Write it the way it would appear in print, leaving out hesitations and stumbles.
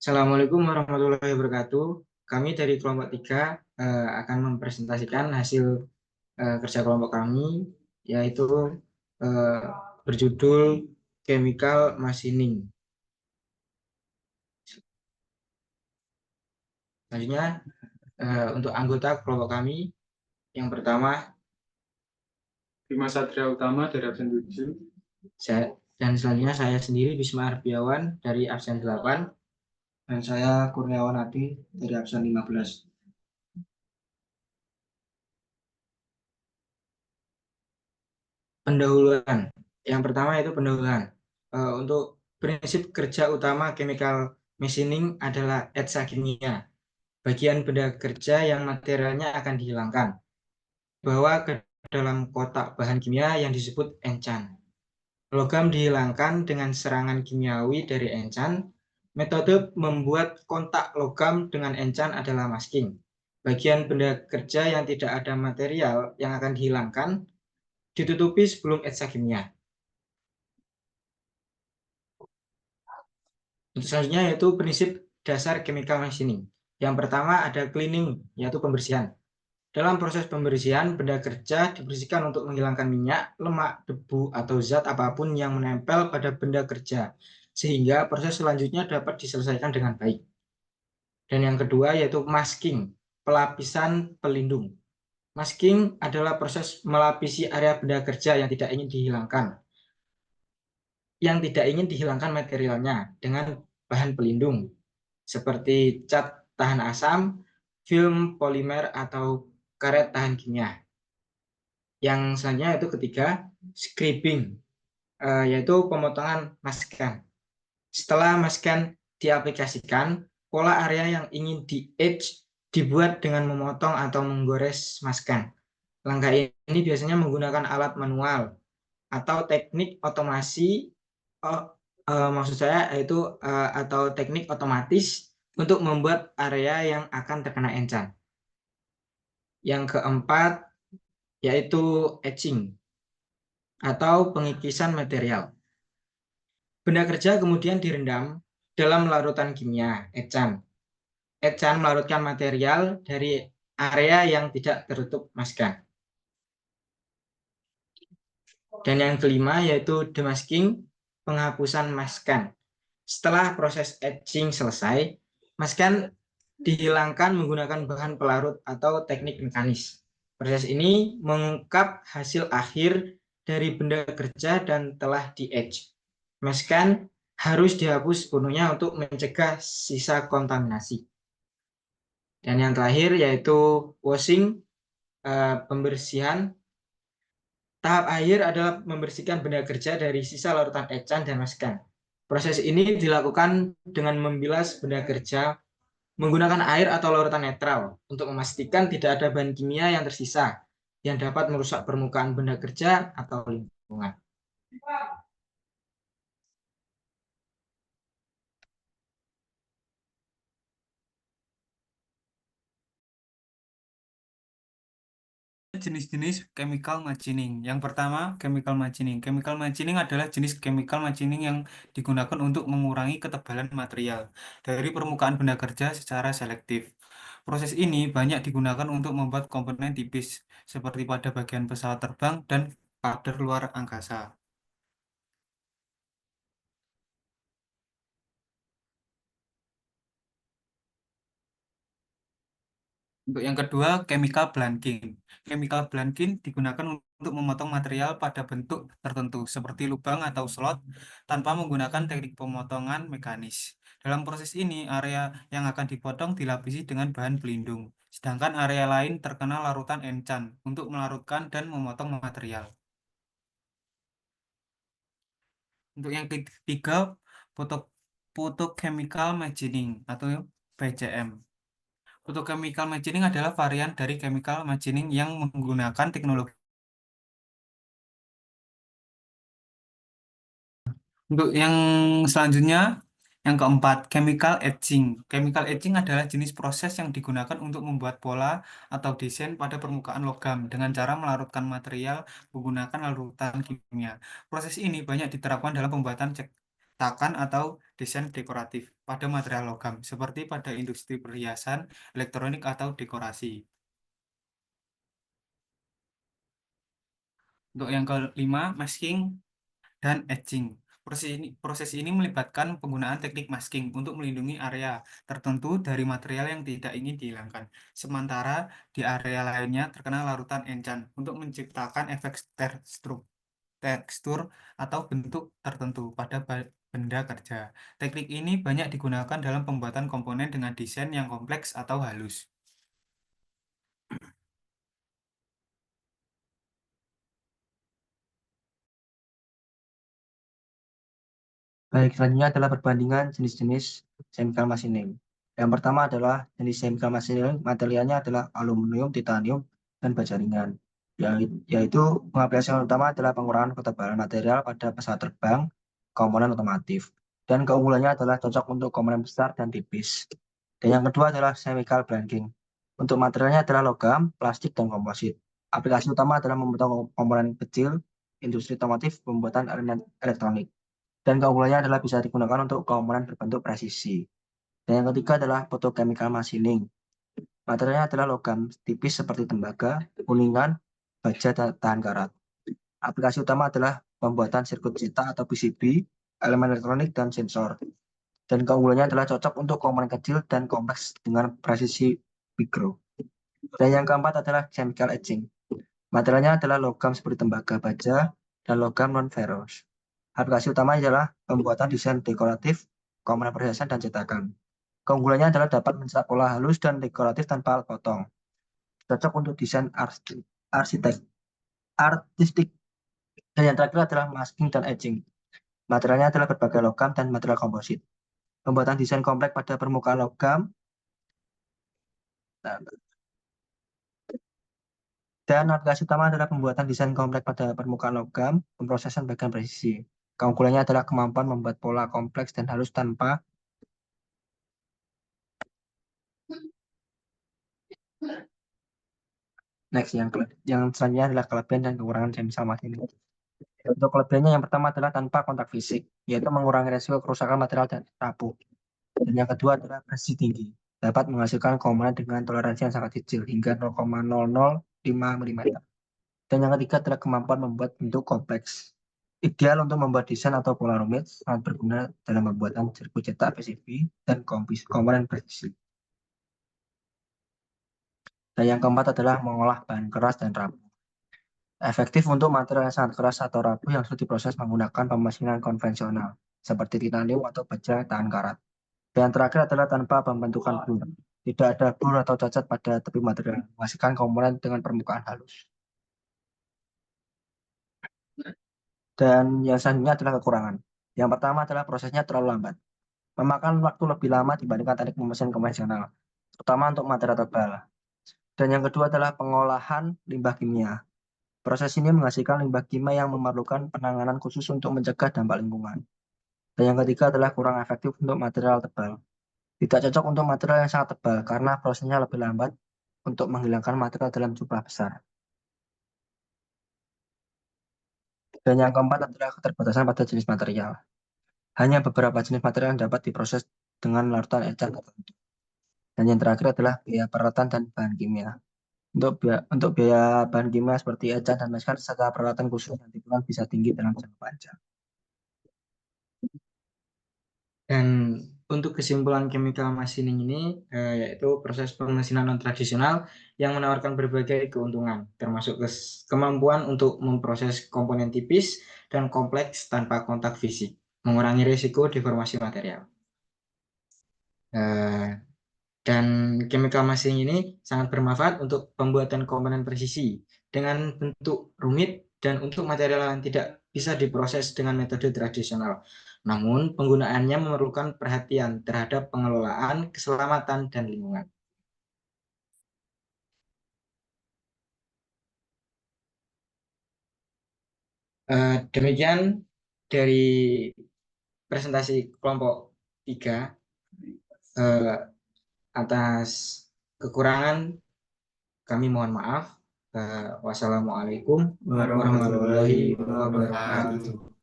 Assalamualaikum warahmatullahi wabarakatuh. Kami dari kelompok 3 akan mempresentasikan hasil kerja kelompok kami, yaitu eh, berjudul Chemical Machining. Selanjutnya, untuk anggota kelompok kami, yang pertama, Bima Satria Utama dari absen 7. dan selanjutnya saya sendiri, Bisma Arbiawan dari absen 8, dan saya Kurniawan Adi dari absen 15. Pendahuluan. Yang pertama itu pendahuluan. Untuk prinsip kerja utama chemical machining adalah etsa kimia. Bagian benda kerja yang materialnya akan dihilangkan. Bawa ke dalam kotak bahan kimia yang disebut encan. Logam dihilangkan dengan serangan kimiawi dari encan. Metode membuat kontak logam dengan encan adalah masking. Bagian benda kerja yang tidak ada material yang akan dihilangkan ditutupi sebelum etsa kimia. Untuk selanjutnya yaitu prinsip dasar chemical machining. Yang pertama ada cleaning, yaitu pembersihan. Dalam proses pembersihan, benda kerja dibersihkan untuk menghilangkan minyak, lemak, debu, atau zat apapun yang menempel pada benda kerja, sehingga proses selanjutnya dapat diselesaikan dengan baik. Dan yang kedua yaitu masking, pelapisan pelindung. Masking adalah proses melapisi area benda kerja yang tidak ingin dihilangkan materialnya dengan bahan pelindung seperti cat tahan asam, film polimer, atau karet tahan kimia. Yang selanjutnya itu ketiga, scribing, yaitu pemotongan maskan. Setelah maskan diaplikasikan, pola area yang ingin di-etch dibuat dengan memotong atau menggores maskan. Langkah ini biasanya menggunakan alat manual atau teknik otomasi, maksud saya yaitu atau teknik otomatis untuk membuat area yang akan terkena encan. Yang keempat yaitu etching atau pengikisan material. Benda kerja kemudian direndam dalam larutan kimia, etcan. Etcan melarutkan material dari area yang tidak tertutup maskan. Dan yang kelima yaitu demasking, penghapusan maskan. Setelah proses etching selesai, maskan dihilangkan menggunakan bahan pelarut atau teknik mekanis. Proses ini mengungkap hasil akhir dari benda kerja dan telah di-etch. Maskan harus dihapus sepenuhnya untuk mencegah sisa kontaminasi. Dan yang terakhir yaitu washing, pembersihan. Tahap akhir adalah membersihkan benda kerja dari sisa larutan etcan dan maskan. Proses ini dilakukan dengan membilas benda kerja menggunakan air atau larutan netral untuk memastikan tidak ada bahan kimia yang tersisa yang dapat merusak permukaan benda kerja atau lingkungan. Jenis-jenis chemical machining. Yang pertama, chemical machining. Chemical machining adalah jenis chemical machining yang digunakan untuk mengurangi ketebalan material dari permukaan benda kerja secara selektif. Proses ini banyak digunakan untuk membuat komponen tipis seperti pada bagian pesawat terbang dan pada luar angkasa. Untuk yang kedua, chemical blanking. Chemical blanking digunakan untuk memotong material pada bentuk tertentu, seperti lubang atau slot, tanpa menggunakan teknik pemotongan mekanis. Dalam proses ini, area yang akan dipotong dilapisi dengan bahan pelindung, sedangkan area lain terkena larutan encan untuk melarutkan dan memotong material. Untuk yang ketiga, photochemical machining atau PCM. Photochemical machining adalah varian dari chemical machining yang menggunakan teknologi. Untuk yang selanjutnya, yang keempat, chemical etching. Chemical etching adalah jenis proses yang digunakan untuk membuat pola atau desain pada permukaan logam dengan cara melarutkan material menggunakan larutan kimia. Proses ini banyak diterapkan dalam pembuatan cetakan atau desain dekoratif. pada material logam, seperti pada industri perhiasan, elektronik, atau dekorasi. Untuk yang kelima, masking dan etching. Proses ini melibatkan penggunaan teknik masking untuk melindungi area tertentu dari material yang tidak ingin dihilangkan. Sementara di area lainnya terkena larutan encan untuk menciptakan efek tekstur atau bentuk tertentu pada benda kerja. Teknik ini banyak digunakan dalam pembuatan komponen dengan desain yang kompleks atau halus. Baik, selanjutnya adalah perbandingan jenis-jenis chemical machining. Yang pertama adalah jenis chemical machining, materialnya adalah aluminium, titanium, dan baja ringan. Yaitu pengaplikasian utama adalah pengurangan ketebalan material pada pesawat terbang, komponen otomotif. Dan keunggulannya adalah cocok untuk komponen besar dan tipis. Dan yang kedua adalah chemical blanking. Untuk materialnya adalah logam, plastik, dan komposit. Aplikasi utama adalah membentuk komponen kecil, industri otomotif, pembuatan elemen elektronik. Dan keunggulannya adalah bisa digunakan untuk komponen berbentuk presisi. Dan yang ketiga adalah photochemical machining. Materialnya adalah logam tipis seperti tembaga, kuningan, baja, dan tahan karat. Aplikasi utama adalah pembuatan sirkuit cetak atau PCB, elemen elektronik, dan sensor. Dan keunggulannya adalah cocok untuk komponen kecil dan kompleks dengan presisi mikro. Dan yang keempat adalah chemical etching. Materialnya adalah logam seperti tembaga, baja, dan logam non-ferrous. Aplikasi utamanya adalah pembuatan desain dekoratif, komponen perhiasan, dan cetakan. Keunggulannya adalah dapat mencetak pola halus dan dekoratif tanpa potong. Cocok untuk desain artistik. Dan yang terakhir adalah masking dan etching. Materialnya adalah berbagai logam dan material komposit. Pembuatan desain kompleks pada permukaan logam dan aplikasi utama adalah pembuatan desain kompleks pada permukaan logam, pemrosesan bagian presisi. Keunggulannya adalah kemampuan membuat pola kompleks dan halus tanpa next yang selanjutnya adalah kelebihan dan kekurangan chemical machining. Untuk kelebihannya yang pertama adalah tanpa kontak fisik, yaitu mengurangi resiko kerusakan material dan rapuh. Dan yang kedua adalah presisi tinggi, dapat menghasilkan komponen dengan toleransi yang sangat kecil hingga 0,005 mm. Dan yang ketiga adalah kemampuan membuat bentuk kompleks. Ideal untuk membuat desain atau pola rumit, sangat berguna dalam pembuatan sirkuit cetak PCB dan komponen presisi. Dan yang keempat adalah mengolah bahan keras dan rapuh. Efektif untuk material yang sangat keras atau rapuh yang sudah diproses menggunakan pemachinan konvensional, seperti titanium atau baja tahan karat. Dan yang terakhir adalah tanpa pembentukan blur. Tidak ada blur atau cacat pada tepi material, menghasilkan komponen dengan permukaan halus. Dan yang selanjutnya adalah kekurangan. Yang pertama adalah prosesnya terlalu lambat. Memakan waktu lebih lama dibandingkan teknik memesan konvensional, terutama untuk material tebal. Dan yang kedua adalah pengolahan limbah kimia. Proses ini menghasilkan limbah kimia yang memerlukan penanganan khusus untuk mencegah dampak lingkungan. Dan yang ketiga adalah kurang efektif untuk material tebal. Tidak cocok untuk material yang sangat tebal karena prosesnya lebih lambat untuk menghilangkan material dalam jumlah besar. Dan yang keempat adalah keterbatasan pada jenis material. Hanya beberapa jenis material yang dapat diproses dengan larutan ecat tertentu. Dan yang terakhir adalah biaya peralatan dan bahan kimia. Untuk biaya bahan kimia seperti ecat dan meskan serta peralatan khusus yang diperlukan bisa tinggi dalam jangka panjang. Dan untuk kesimpulan chemical machining ini yaitu proses pemesinan non tradisional yang menawarkan berbagai keuntungan, termasuk kemampuan untuk memproses komponen tipis dan kompleks tanpa kontak fisik, mengurangi risiko deformasi material. Dan chemical machining ini sangat bermanfaat untuk pembuatan komponen presisi dengan bentuk rumit dan untuk material yang tidak bisa diproses dengan metode tradisional. Namun, penggunaannya memerlukan perhatian terhadap pengelolaan, keselamatan, dan lingkungan. Demikian dari presentasi kelompok 3. Atas kekurangan kami mohon maaf. Wassalamualaikum warahmatullahi wabarakatuh.